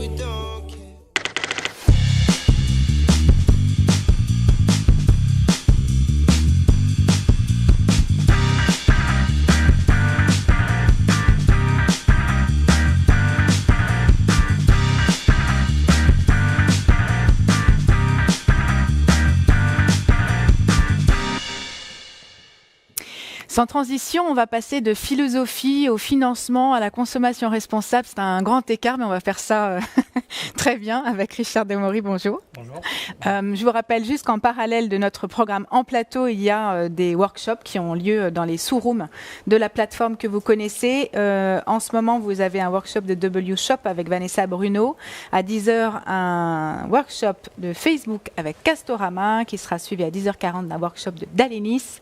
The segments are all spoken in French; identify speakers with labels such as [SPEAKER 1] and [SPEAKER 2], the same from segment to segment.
[SPEAKER 1] we don't care.
[SPEAKER 2] Sans transition, on va passer de philosophie au financement, à la consommation responsable. C'est un grand écart, mais on va faire ça très bien avec Richard Demory. Bonjour.
[SPEAKER 3] Bonjour.
[SPEAKER 2] Je vous rappelle juste qu'en parallèle de notre programme en plateau, il y a des workshops qui ont lieu dans les showrooms de la plateforme que vous connaissez. En ce moment, vous avez un workshop de W-Shop avec Vanessa Bruno. À 10h, un workshop de Facebook avec Castorama qui sera suivi à 10h40 d'un workshop de Dalenis.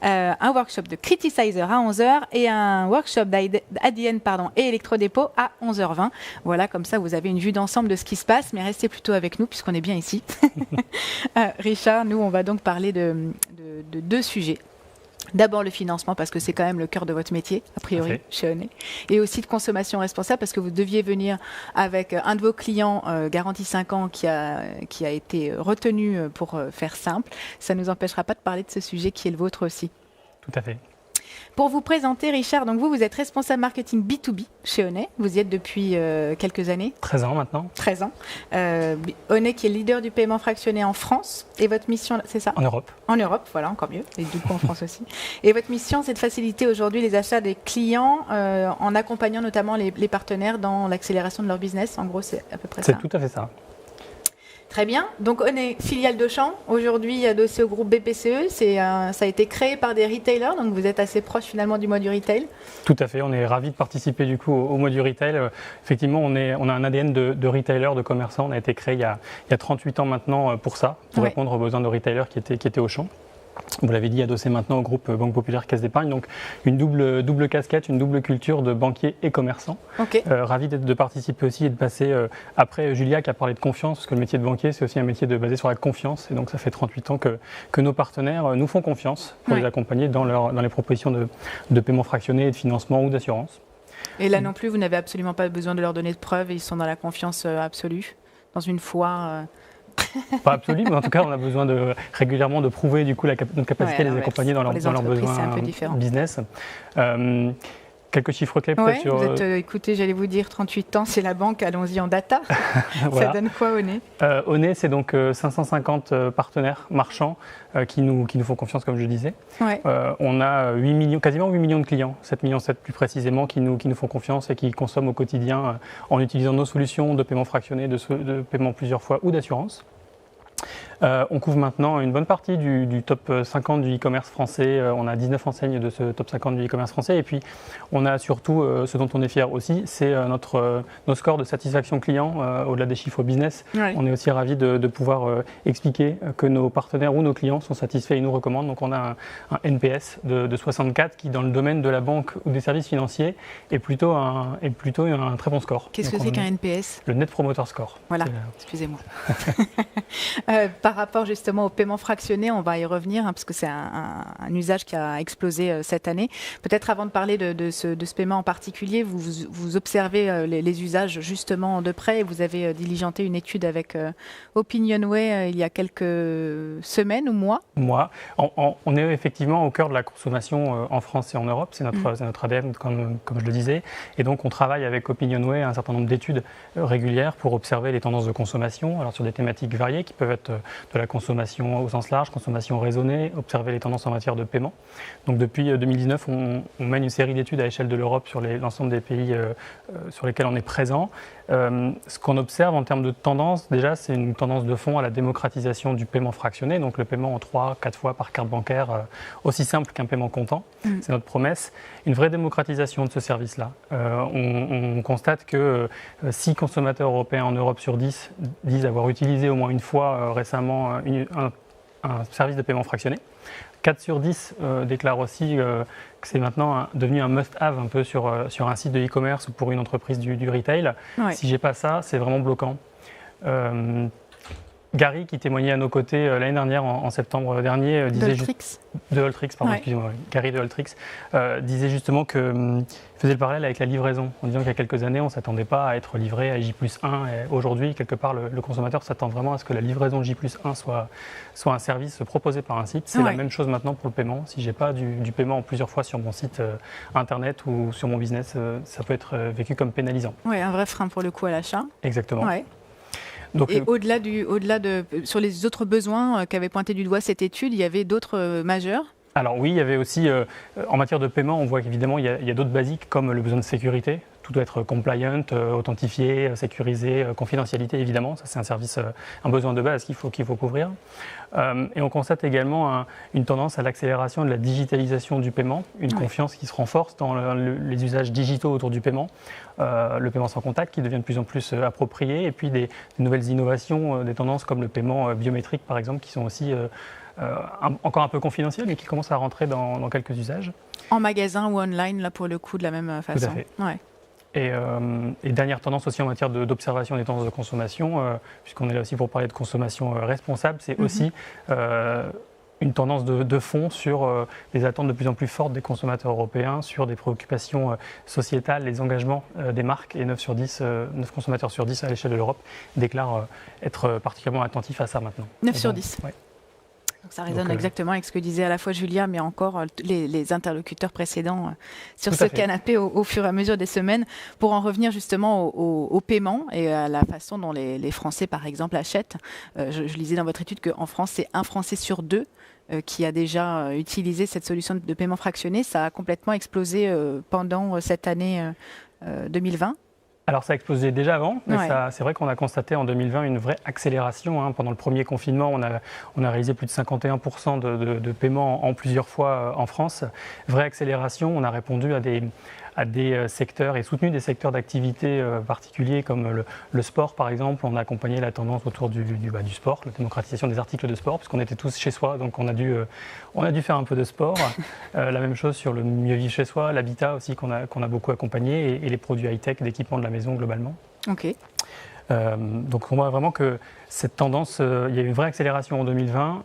[SPEAKER 2] Un workshop de Criticizer à 11h et un workshop d'ADN et Electrodépôt à 11h20. Voilà, comme ça, vous avez une vue d'ensemble de ce qui se passe, mais restez plutôt avec nous puisqu'on est bien ici. Richard, nous, on va donc parler de deux sujets. D'abord le financement, parce que c'est quand même le cœur de votre métier, a priori, chez Onet. Et aussi de consommation responsable, parce que vous deviez venir avec un de vos clients, garantie 5 ans, qui a été retenu pour faire simple. Ça ne nous empêchera pas de parler de ce sujet qui est le vôtre aussi.
[SPEAKER 3] Tout à fait.
[SPEAKER 2] Pour vous présenter, Richard, donc vous êtes responsable marketing B2B chez Onet. Vous y êtes depuis quelques années.
[SPEAKER 3] 13 ans maintenant.
[SPEAKER 2] 13 ans. Onet qui est leader du paiement fractionné en France. Et votre mission, c'est ça ?
[SPEAKER 3] En Europe.
[SPEAKER 2] En Europe, voilà, encore mieux. Et du coup en France aussi. Et votre mission, c'est de faciliter aujourd'hui les achats des clients en accompagnant notamment les partenaires dans l'accélération de leur business. En gros, c'est à peu près ça.
[SPEAKER 3] C'est tout à fait ça.
[SPEAKER 2] Très bien. Donc, Onet, filiale d'Auchan, aujourd'hui adossé au groupe BPCE. Ça a été créé par des retailers, donc vous êtes assez proche finalement du mois du retail.
[SPEAKER 3] Tout à fait. On est ravis de participer du coup au mois du retail. Effectivement, on a un ADN de retailer, de commerçant. On a été créé il y a 38 ans maintenant pour ça, pour répondre aux besoins de retailers qui étaient Auchan. Vous l'avez dit, adossé maintenant au groupe Banque Populaire Caisse d'Épargne, donc une double casquette, une double culture de banquier et commerçant.
[SPEAKER 2] Okay.
[SPEAKER 3] Ravi de participer aussi et de passer après Julia qui a parlé de confiance, parce que le métier de banquier c'est aussi un métier basé sur la confiance, et donc ça fait 38 ans que nos partenaires nous font confiance pour les accompagner dans les propositions de paiement fractionné, et de financement ou d'assurance.
[SPEAKER 2] Et là non plus, vous n'avez absolument pas besoin de leur donner de preuves, ils sont dans la confiance absolue, dans une foi...
[SPEAKER 3] Pas absolu, mais en tout cas, on a besoin régulièrement de prouver du coup notre capacité à les accompagner dans leurs besoins business. Quelques chiffres clés peut-être sur...
[SPEAKER 2] écoutez, j'allais vous dire 38 ans, c'est la banque, allons-y en data.
[SPEAKER 3] Voilà.
[SPEAKER 2] Ça donne quoi Onet ?
[SPEAKER 3] Onet, c'est donc 550 partenaires marchands qui nous font confiance, comme je le disais.
[SPEAKER 2] Ouais.
[SPEAKER 3] On a quasiment 8 millions de clients, 7,7 millions plus précisément, qui nous font confiance et qui consomment au quotidien en utilisant nos solutions de paiement fractionné, de paiement plusieurs fois ou d'assurance. On couvre maintenant une bonne partie du top 50 du e-commerce français. On a 19 enseignes de ce top 50 du e-commerce français. Et puis, on a surtout, ce dont on est fier aussi, c'est nos scores de satisfaction client au-delà des chiffres business. Ouais. On est aussi ravis de pouvoir expliquer que nos partenaires ou nos clients sont satisfaits et nous recommandent. Donc, on a un NPS de 64 qui, dans le domaine de la banque ou des services financiers, est plutôt un très bon score.
[SPEAKER 2] Qu'est-ce que c'est qu'un NPS ?
[SPEAKER 3] Le Net Promoter Score.
[SPEAKER 2] Voilà, excusez-moi. Par rapport justement au paiement fractionné, on va y revenir parce que c'est un usage qui a explosé cette année. Peut-être avant de parler de ce paiement en particulier, vous observez les usages justement de près et vous avez diligenté une étude avec Opinionway il y a quelques semaines ou mois.
[SPEAKER 3] On est effectivement au cœur de la consommation en France et en Europe, c'est notre ADN comme je le disais, et donc on travaille avec Opinionway un certain nombre d'études régulières pour observer les tendances de consommation, alors sur des thématiques variées qui peuvent être de la consommation au sens large, consommation raisonnée, observer les tendances en matière de paiement. Donc depuis 2019, on mène une série d'études à l'échelle de l'Europe sur l'ensemble des pays sur lesquels on est présent. Ce qu'on observe en termes de tendance, déjà, c'est une tendance de fond à la démocratisation du paiement fractionné, donc le paiement en 3-4 fois par carte bancaire, aussi simple qu'un paiement comptant. C'est notre promesse. Une vraie démocratisation de ce service-là. On constate que 6 consommateurs européens en Europe sur 10 disent avoir utilisé au moins une fois récemment un service de paiement fractionné. 4 sur 10 déclarent aussi que c'est maintenant devenu un must-have un peu sur un site de e-commerce ou pour une entreprise du retail. Ouais. Si j'ai pas ça, c'est vraiment bloquant. Gary, qui témoignait à nos côtés l'année dernière, en septembre dernier, disait de Holtrix, pardon, excusez-moi, Gary de Holtrix, disait justement que faisait le parallèle avec la livraison, en disant qu'il y a quelques années, on ne s'attendait pas à être livré à J+1. Et aujourd'hui, quelque part, le consommateur s'attend vraiment à ce que la livraison J+1 soit un service proposé par un site. C'est la même chose maintenant pour le paiement. Si je n'ai pas du paiement en plusieurs fois sur mon site internet ou sur mon business, ça peut être vécu comme pénalisant.
[SPEAKER 2] Oui, un vrai frein pour le coup à l'achat.
[SPEAKER 3] Exactement.
[SPEAKER 2] Ouais. Donc, et au-delà de sur les autres besoins qu'avait pointé du doigt cette étude, il y avait d'autres majeurs?
[SPEAKER 3] Alors oui, il y avait aussi, en matière de paiement, on voit qu'évidemment, il y a d'autres basiques comme le besoin de sécurité. Tout doit être compliant, authentifié, sécurisé, confidentialité évidemment. Ça, c'est un besoin de base qu'il faut couvrir. Et on constate également une tendance à l'accélération de la digitalisation du paiement, une confiance qui se renforce dans les usages digitaux autour du paiement, le paiement sans contact qui devient de plus en plus approprié, et puis des nouvelles innovations, des tendances comme le paiement biométrique par exemple, qui sont aussi encore un peu confidentielles, mais qui commencent à rentrer dans quelques usages.
[SPEAKER 2] En magasin ou online, là pour le coup, de la même façon.
[SPEAKER 3] Tout à fait.
[SPEAKER 2] Ouais.
[SPEAKER 3] Et dernière tendance aussi en matière d'observation des tendances de consommation, puisqu'on est là aussi pour parler de consommation responsable, c'est aussi une tendance de fond sur les attentes de plus en plus fortes des consommateurs européens, sur des préoccupations sociétales, les engagements des marques, et 9 consommateurs sur 10 à l'échelle de l'Europe déclarent être particulièrement attentifs à ça maintenant.
[SPEAKER 2] 9 sur 10.
[SPEAKER 3] Ouais.
[SPEAKER 2] Donc ça résonne exactement avec ce que disait à la fois Julia, mais encore les interlocuteurs précédents sur ce canapé au fur et à mesure des semaines, pour en revenir justement au paiement et à la façon dont les Français, par exemple, achètent. Je lisais dans votre étude qu'en France, c'est un Français sur deux qui a déjà utilisé cette solution de paiement fractionné. Ça a complètement explosé pendant cette année 2020.
[SPEAKER 3] Alors ça a explosé déjà avant, mais c'est vrai qu'on a constaté en 2020 une vraie accélération. Pendant le premier confinement, on a réalisé plus de 51% de paiements en plusieurs fois en France. Vraie accélération, on a répondu à des secteurs et soutenu des secteurs d'activité particuliers comme le sport par exemple. On a accompagné la tendance autour du sport, la démocratisation des articles de sport, puisqu'on était tous chez soi, donc on a dû faire un peu de sport. La même chose sur le mieux vivre chez soi, l'habitat aussi qu'on a beaucoup accompagné, et les produits high-tech d'équipement de la maison globalement.
[SPEAKER 2] Ok.
[SPEAKER 3] Donc on voit vraiment que cette tendance, il y a eu une vraie accélération en 2020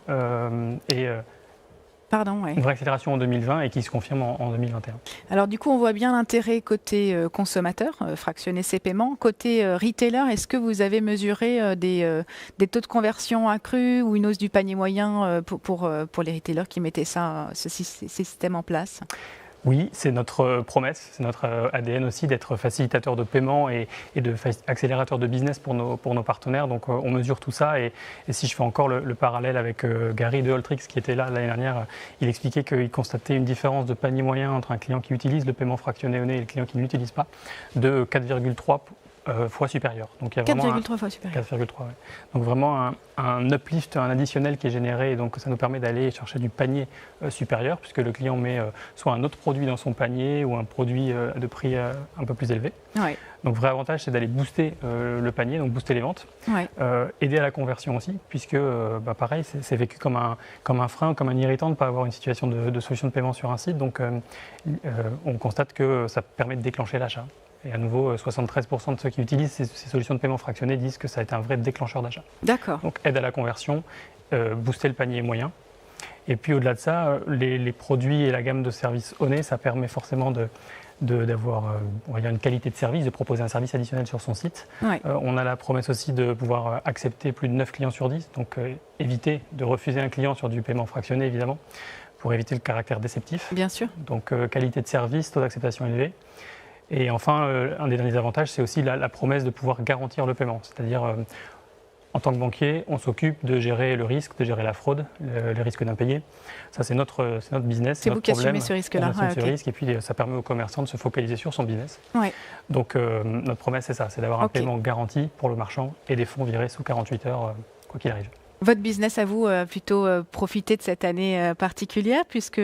[SPEAKER 3] une vraie accélération en 2020 et qui se confirme en 2021.
[SPEAKER 2] Alors du coup, on voit bien l'intérêt côté consommateur, fractionner ses paiements. Côté retailer, est-ce que vous avez mesuré des taux de conversion accrus ou une hausse du panier moyen pour les retailers qui mettaient ce système en place ?
[SPEAKER 3] Oui, c'est notre promesse, c'est notre ADN aussi d'être facilitateur de paiement et de accélérateur de business pour nos partenaires. Donc on mesure tout ça, et si je fais encore le parallèle avec Gary de Holtrix qui était là l'année dernière, il expliquait qu'il constatait une différence de panier moyen entre un client qui utilise le paiement fractionné au nez et le client qui ne l'utilise pas de 4,3 fois supérieur. Donc il y a
[SPEAKER 2] 4,3 fois supérieur.
[SPEAKER 3] 4,3, ouais. Donc vraiment un uplift, un additionnel qui est généré, et donc ça nous permet d'aller chercher du panier supérieur, puisque le client met soit un autre produit dans son panier ou un produit de prix un peu plus élevé.
[SPEAKER 2] Ouais.
[SPEAKER 3] Donc vrai avantage, c'est d'aller booster le panier, donc booster les ventes, aider à la conversion aussi, puisque pareil, c'est vécu comme un frein, comme un irritant de ne pas avoir une situation de solution de paiement sur un site. Donc on constate que ça permet de déclencher l'achat. Et à nouveau, 73% de ceux qui utilisent ces solutions de paiement fractionné disent que ça a été un vrai déclencheur d'achat.
[SPEAKER 2] D'accord.
[SPEAKER 3] Donc aide à la conversion, booster le panier moyen. Et puis au-delà de ça, les produits et la gamme de services Onet, ça permet forcément d'avoir on va dire une qualité de service, de proposer un service additionnel sur son site.
[SPEAKER 2] Ouais.
[SPEAKER 3] On a la promesse aussi de pouvoir accepter plus de 9 clients sur 10, donc éviter de refuser un client sur du paiement fractionné évidemment, pour éviter le caractère déceptif.
[SPEAKER 2] Bien sûr.
[SPEAKER 3] Donc qualité de service, taux d'acceptation élevé. Et enfin, un des derniers avantages, c'est aussi la promesse de pouvoir garantir le paiement. C'est-à-dire, en tant que banquier, on s'occupe de gérer le risque, de gérer la fraude, les risques d'impayés. Ça, c'est notre business.
[SPEAKER 2] C'est vous qui assumez ce risque-là.
[SPEAKER 3] On assume ce risque, et puis ça permet aux commerçants de se focaliser sur son business.
[SPEAKER 2] Ouais.
[SPEAKER 3] Donc, notre promesse, c'est ça, c'est d'avoir un paiement garanti pour le marchand et des fonds virés sous 48 heures, quoi qu'il arrive.
[SPEAKER 2] Votre business à vous a plutôt profité de cette année particulière, puisque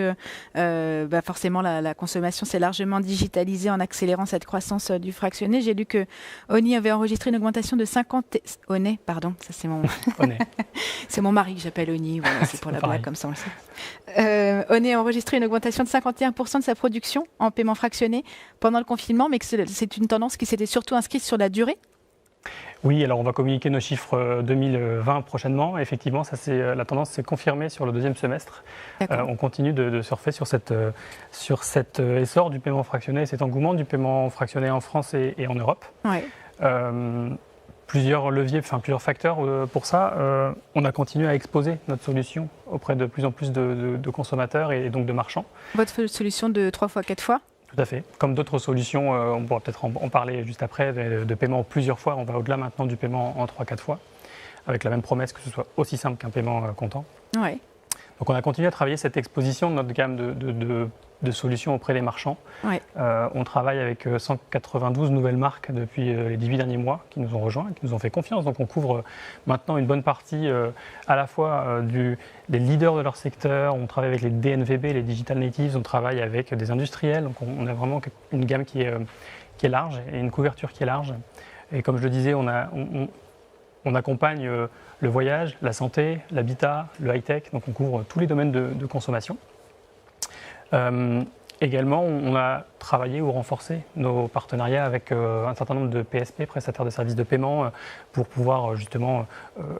[SPEAKER 2] forcément la consommation s'est largement digitalisée en accélérant cette croissance du fractionné. J'ai lu que Oni avait enregistré une augmentation de 50... Onet, pardon, ça c'est mon... c'est mon mari que j'appelle Oni, voilà, c'est pour la blague, comme ça on le sait. Onet a enregistré une augmentation de 51% de sa production en paiement fractionné pendant le confinement, mais que c'est une tendance qui s'était surtout inscrite sur la durée.
[SPEAKER 3] Oui, alors on va communiquer nos chiffres 2020 prochainement. Effectivement, la tendance s'est confirmée sur le deuxième semestre. On continue de surfer sur cet essor du paiement fractionné, cet engouement du paiement fractionné en France et en Europe.
[SPEAKER 2] Ouais.
[SPEAKER 3] Plusieurs leviers, plusieurs facteurs pour ça. On a continué à exposer notre solution auprès de plus en plus de consommateurs et donc de marchands.
[SPEAKER 2] Votre solution de 3 fois, 4 fois ?
[SPEAKER 3] Tout à fait. Comme d'autres solutions, on pourra peut-être en parler juste après, de paiement plusieurs fois. On va au-delà maintenant du paiement en 3-4 fois, avec la même promesse que ce soit aussi simple qu'un paiement comptant.
[SPEAKER 2] Ouais.
[SPEAKER 3] Donc on a continué à travailler cette exposition de notre gamme de solutions auprès des marchands.
[SPEAKER 2] Ouais.
[SPEAKER 3] On travaille avec 192 nouvelles marques depuis les 18 derniers mois qui nous ont rejoints, qui nous ont fait confiance. Donc on couvre maintenant une bonne partie à la fois des leaders de leur secteur. On travaille avec les DNVB, les Digital Natives. On travaille avec des industriels. Donc on a vraiment une gamme qui est large et une couverture qui est large. Et comme je le disais, on accompagne le voyage, la santé, l'habitat, le high-tech. Donc on couvre tous les domaines de consommation. Également, on a travaillé ou renforcé nos partenariats avec un certain nombre de PSP, prestataires de services de paiement, pour pouvoir justement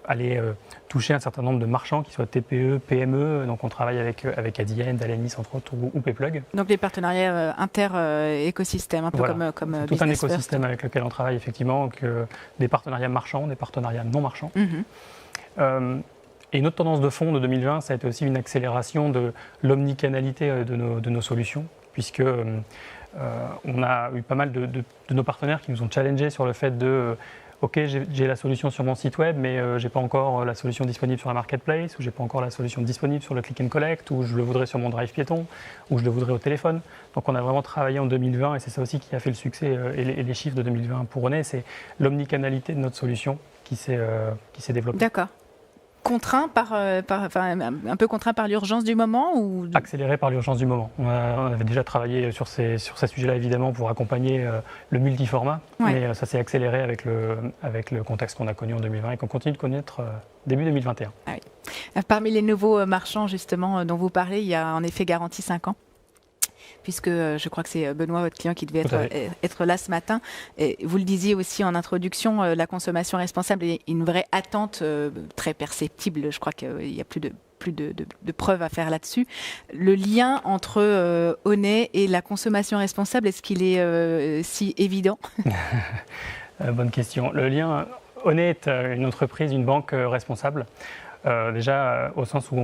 [SPEAKER 3] aller toucher un certain nombre de marchands, qui soient TPE, PME. Donc on travaille avec Adyen, Dalenis entre autres, ou Payplug.
[SPEAKER 2] Donc les partenariats inter-écosystèmes, un peu
[SPEAKER 3] voilà.
[SPEAKER 2] comme
[SPEAKER 3] tout un écosystème
[SPEAKER 2] First.
[SPEAKER 3] avec lequel on travaille effectivement, des partenariats marchands, des partenariats non marchands. Et une autre tendance de fond de 2020, ça a été aussi une accélération de l'omnicanalité de nos solutions, puisque on a eu pas mal de nos partenaires qui nous ont challengés sur le fait de OK, j'ai la solution sur mon site web, mais je n'ai pas encore la solution disponible sur la marketplace, ou je n'ai pas encore la solution disponible sur le click and collect, ou je le voudrais sur mon drive piéton, ou je le voudrais au téléphone. Donc on a vraiment travaillé en 2020, et c'est ça aussi qui a fait le succès et les chiffres de 2020 pour René, c'est l'omnicanalité de notre solution qui s'est développée.
[SPEAKER 2] D'accord. Contraint un peu contraint par l'urgence du moment ou...
[SPEAKER 3] Accéléré par l'urgence du moment. On avait déjà travaillé sur ces sujets-là évidemment pour accompagner le multiformat, mais ça s'est accéléré avec le contexte qu'on a connu en 2020 et qu'on continue de connaître début 2021.
[SPEAKER 2] Ah oui. Parmi les nouveaux marchands justement dont vous parlez, il y a en effet garantie 5 ans. Puisque je crois que c'est Benoît, votre client, qui devait être là ce matin. Et vous le disiez aussi en introduction, la consommation responsable est une vraie attente très perceptible. Je crois qu'il n'y a plus de preuves à faire là-dessus. Le lien entre Honnet et la consommation responsable, est-ce qu'il est si évident ?
[SPEAKER 3] Bonne question. Le lien, Honnet est une entreprise, une banque responsable. Déjà, au sens où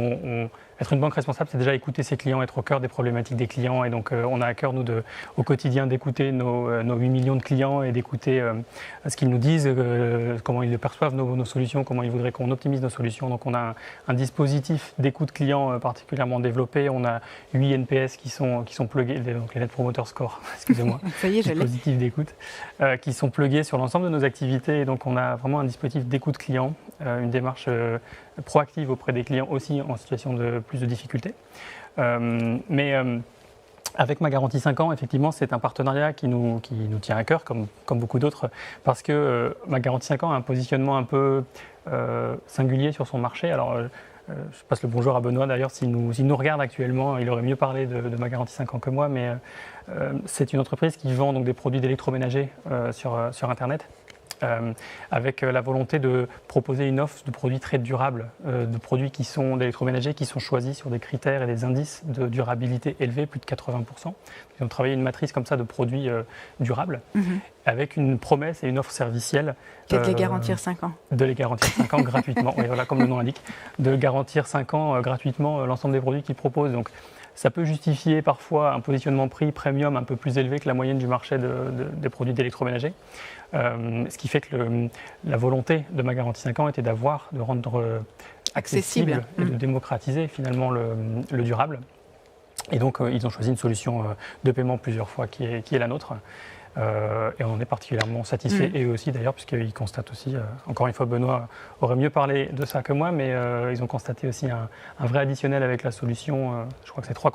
[SPEAKER 3] être une banque responsable, c'est déjà écouter ses clients, être au cœur des problématiques des clients. Et donc, on a à cœur, nous, au quotidien, d'écouter nos 8 millions de clients et d'écouter ce qu'ils nous disent, comment ils perçoivent nos solutions, comment ils voudraient qu'on optimise nos solutions. Donc, on a un dispositif d'écoute client particulièrement développé. On a 8 NPS qui sont plugués, donc les Net Promoter Score, excusez-moi,
[SPEAKER 2] ça y est,
[SPEAKER 3] dispositif d'écoute, qui sont plugués sur l'ensemble de nos activités. Et donc, on a vraiment un dispositif d'écoute client, une démarche proactive auprès des clients aussi en situation de plus de difficultés. Mais avec Ma Garantie 5 ans, effectivement, c'est un partenariat qui nous tient à cœur, comme beaucoup d'autres, parce que Ma Garantie 5 ans a un positionnement un peu singulier sur son marché. Alors, je passe le bonjour à Benoît d'ailleurs, s'il nous regarde actuellement, il aurait mieux parlé de Ma Garantie 5 ans que moi, mais c'est une entreprise qui vend donc des produits d'électroménager sur Internet. Avec la volonté de proposer une offre de produits très durables, de produits d'électroménagers qui sont choisis sur des critères et des indices de durabilité élevés, plus de 80%. Ils ont travaillé une matrice comme ça de produits durables, avec une promesse et une offre servicielle.
[SPEAKER 2] De les garantir 5 ans.
[SPEAKER 3] De les garantir 5 ans gratuitement, oui, voilà, comme le nom l'indique, de garantir 5 ans gratuitement l'ensemble des produits qu'ils proposent. Donc, ça peut justifier parfois un positionnement prix premium un peu plus élevé que la moyenne du marché des produits d'électroménager. Ce qui fait que la volonté de Ma Garantie 5 ans était de rendre accessible et de démocratiser finalement le durable. Et donc, ils ont choisi une solution de paiement plusieurs fois qui est la nôtre. Et on en est particulièrement satisfait, et eux aussi d'ailleurs, puisqu'ils constatent aussi, encore une fois Benoît aurait mieux parlé de ça que moi, mais ils ont constaté aussi un vrai additionnel avec la solution. Je crois que c'est 3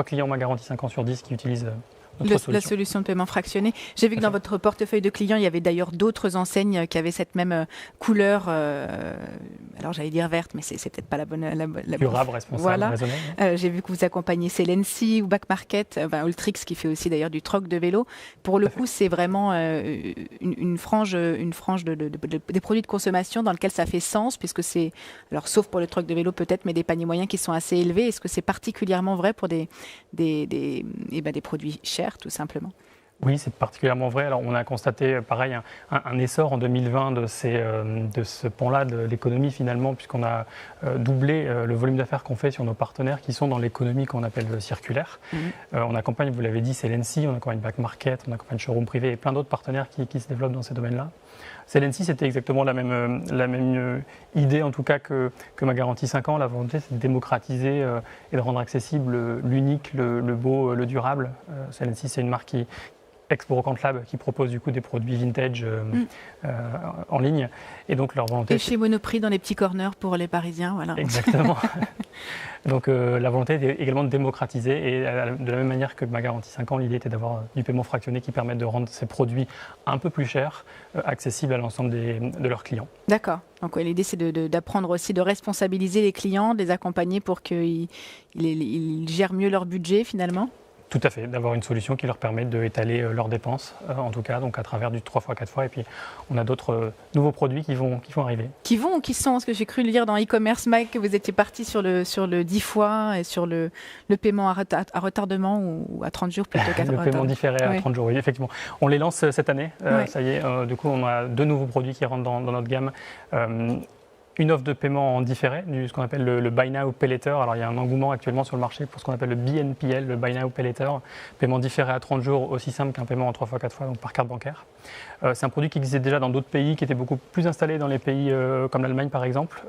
[SPEAKER 3] clients Ma Garantie 5 ans sur 10 qui utilisent solution.
[SPEAKER 2] La solution de paiement fractionné. J'ai vu que dans votre portefeuille de clients, il y avait d'ailleurs d'autres enseignes qui avaient cette même couleur, alors j'allais dire verte, mais c'est peut-être pas la bonne.
[SPEAKER 3] Durable, responsable,
[SPEAKER 2] voilà.
[SPEAKER 3] raisonnable.
[SPEAKER 2] J'ai vu que vous accompagnez Celency ou Back Market, Ultrix qui fait aussi d'ailleurs du troc de vélo. Pour le coup, c'est vraiment une frange des produits de consommation dans lequel ça fait sens, puisque c'est, alors sauf pour le troc de vélo peut-être, mais des paniers moyens qui sont assez élevés. Est-ce que c'est particulièrement vrai pour des produits chers, tout simplement?
[SPEAKER 3] Oui, c'est particulièrement vrai. Alors, on a constaté, pareil, un essor en 2020 de ce pan-là de l'économie, finalement, puisqu'on a doublé le volume d'affaires qu'on fait sur nos partenaires qui sont dans l'économie qu'on appelle circulaire. On accompagne, vous l'avez dit, Celency, on accompagne Back Market, on accompagne Showroom Privé et plein d'autres partenaires qui se développent dans ces domaines-là. Celency, c'était exactement la même idée, en tout cas, que ma garantie 5 ans. La volonté, c'est de démocratiser et de rendre accessible l'unique, le beau, le durable. Celency, c'est une marque ex-Brocante Lab qui propose du coup des produits vintage en ligne. Et donc leur volonté...
[SPEAKER 2] Et chez Monoprix dans les petits corners pour les Parisiens, voilà.
[SPEAKER 3] Exactement. Donc la volonté est également de démocratiser et de la même manière que ma garantie 5 ans, l'idée était d'avoir du paiement fractionné qui permette de rendre ces produits un peu plus chers, accessibles à l'ensemble de leurs clients.
[SPEAKER 2] D'accord. Donc l'idée c'est d'apprendre aussi, de responsabiliser les clients, de les accompagner pour qu'ils gèrent mieux leur budget finalement.
[SPEAKER 3] Tout à fait, d'avoir une solution qui leur permet d'étaler leurs dépenses, en tout cas, donc à travers du 3x, 4x. Et puis, on a d'autres nouveaux produits qui vont arriver.
[SPEAKER 2] Qui vont ou qui sont? Parce que j'ai cru lire dans e-commerce, Mike, que vous étiez parti sur le 10x et sur le paiement à retardement ou à 30 jours plutôt qu'à
[SPEAKER 3] Le paiement différé à 30 jours, oui, effectivement. On les lance cette année, ça y est. Du coup, on a 2 nouveaux produits qui rentrent dans notre gamme. Une offre de paiement en différé, ce qu'on appelle le Buy Now Pay Later. Alors il y a un engouement actuellement sur le marché pour ce qu'on appelle le BNPL, le Buy Now Pay Later. Paiement différé à 30 jours, aussi simple qu'un paiement en 3x, 4x, donc par carte bancaire. C'est un produit qui existait déjà dans d'autres pays, qui était beaucoup plus installé dans les pays comme l'Allemagne par exemple.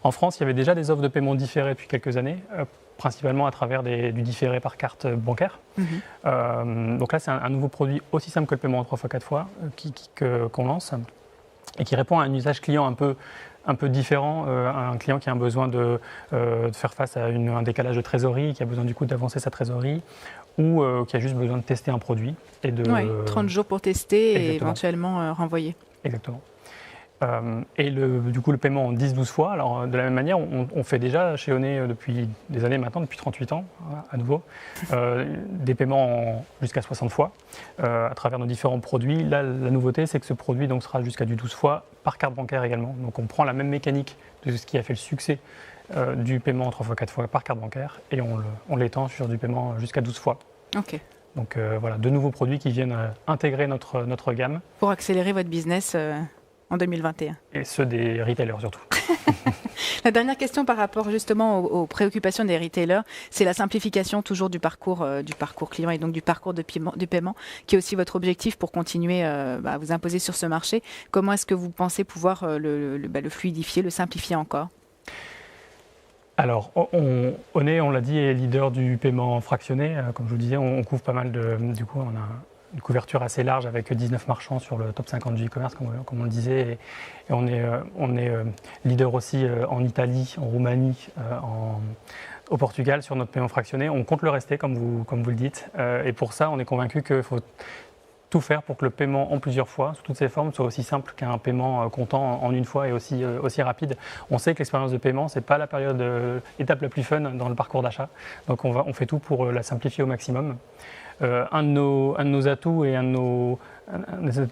[SPEAKER 3] En France, il y avait déjà des offres de paiement différé depuis quelques années, principalement à travers du différé par carte bancaire. Donc là, c'est un nouveau produit aussi simple que le paiement en 3x, 4x qu'on lance et qui répond à un usage client un peu différent, un client qui a un besoin de faire face à un décalage de trésorerie, qui a besoin du coup d'avancer sa trésorerie, ou qui a juste besoin de tester un produit.
[SPEAKER 2] 30 jours pour tester et éventuellement renvoyer.
[SPEAKER 3] Exactement. Et du coup, le paiement en 10-12 fois. Alors, de la même manière, on fait déjà chez Onet depuis des années maintenant, depuis 38 ans, à nouveau, des paiements jusqu'à 60 fois à travers nos différents produits. Là, la nouveauté, c'est que ce produit donc, sera jusqu'à du 12 fois par carte bancaire également. Donc, on prend la même mécanique de ce qui a fait le succès du paiement en 3x, 4 fois par carte bancaire et on l'étend sur du paiement jusqu'à 12 fois.
[SPEAKER 2] OK.
[SPEAKER 3] Donc, voilà, 2 nouveaux produits qui viennent intégrer notre gamme.
[SPEAKER 2] Pour accélérer votre business en 2021.
[SPEAKER 3] Et ceux des retailers surtout.
[SPEAKER 2] La dernière question par rapport justement aux préoccupations des retailers, c'est la simplification toujours du parcours client et donc du parcours de paiement, qui est aussi votre objectif pour continuer à vous imposer sur ce marché. Comment est-ce que vous pensez pouvoir le fluidifier, le simplifier encore?
[SPEAKER 3] Alors, Onet, on l'a dit, est leader du paiement fractionné. Comme je vous le disais, on couvre pas mal du coup, on a une couverture assez large avec 19 marchands sur le top 50 du e-commerce, comme on le disait. Et on est leader aussi en Italie, en Roumanie, au Portugal sur notre paiement fractionné. On compte le rester, comme vous le dites. Et pour ça, on est convaincu qu'il faut tout faire pour que le paiement en plusieurs fois, sous toutes ses formes, soit aussi simple qu'un paiement comptant en une fois et aussi rapide. On sait que l'expérience de paiement, ce n'est pas l'étape la plus fun dans le parcours d'achat. Donc on fait tout pour la simplifier au maximum. Un de nos atouts et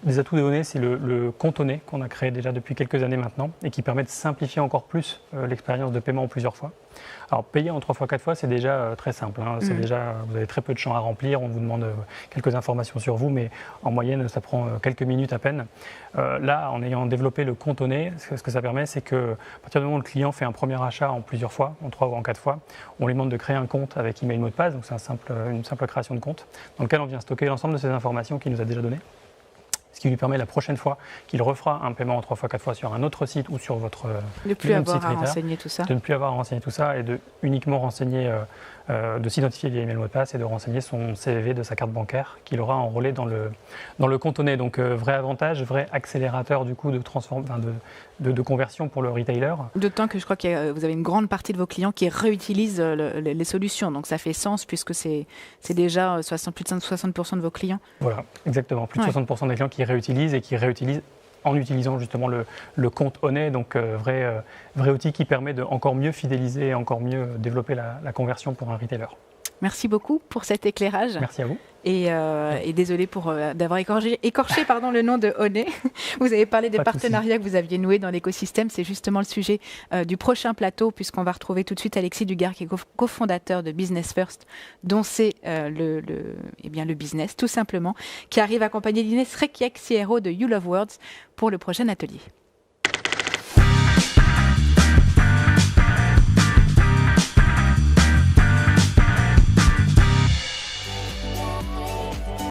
[SPEAKER 3] des atouts de Onet, c'est le compte Onet qu'on a créé déjà depuis quelques années maintenant et qui permet de simplifier encore plus l'expérience de paiement en plusieurs fois. Alors payer en 3x, 4 fois, c'est déjà très simple. C'est déjà, vous avez très peu de champs à remplir, on vous demande quelques informations sur vous, mais en moyenne, ça prend quelques minutes à peine. Là, en ayant développé le compte Onet, ce que ça permet, c'est qu'à partir du moment où le client fait un premier achat en plusieurs fois, en 3 ou en 4 fois, on lui demande de créer un compte avec email mot de passe, donc c'est une simple création de compte, dans lequel on vient stocker l'ensemble de ces informations qu'il nous a déjà données. ce qui lui permet la prochaine fois qu'il refera un paiement en 3 fois, 4 fois sur un autre site ou sur votre
[SPEAKER 2] de ne plus avoir
[SPEAKER 3] site
[SPEAKER 2] à
[SPEAKER 3] retail,
[SPEAKER 2] renseigner tout ça.
[SPEAKER 3] de ne plus avoir à renseigner tout ça et de uniquement renseigner, de s'identifier via email mot de passe et de renseigner son CVV de sa carte bancaire qu'il aura enrôlé dans le compte Onet. Donc vrai avantage, vrai accélérateur du coup de conversion pour le retailer.
[SPEAKER 2] D'autant que je crois que vous avez une grande partie de vos clients qui réutilisent les solutions, donc ça fait sens puisque c'est déjà plus de 60% de vos clients.
[SPEAKER 3] Voilà, exactement. Plus de 60% des clients qui réutilisent et qui réutilisent en utilisant justement le compte Onet, donc vrai outil qui permet de encore mieux fidéliser et encore mieux développer la conversion pour un retailer.
[SPEAKER 2] Merci beaucoup pour cet éclairage.
[SPEAKER 3] Merci à vous.
[SPEAKER 2] Et désolé d'avoir écorché le nom de Onet. Vous avez parlé des partenariats que vous aviez noués dans l'écosystème. C'est justement le sujet du prochain plateau, puisqu'on va retrouver tout de suite Alexis Dugard, qui est cofondateur de Business First, dont c'est le business, tout simplement, qui arrive accompagné d'Inès Rekiek, CRO de You Love Words, pour le prochain atelier.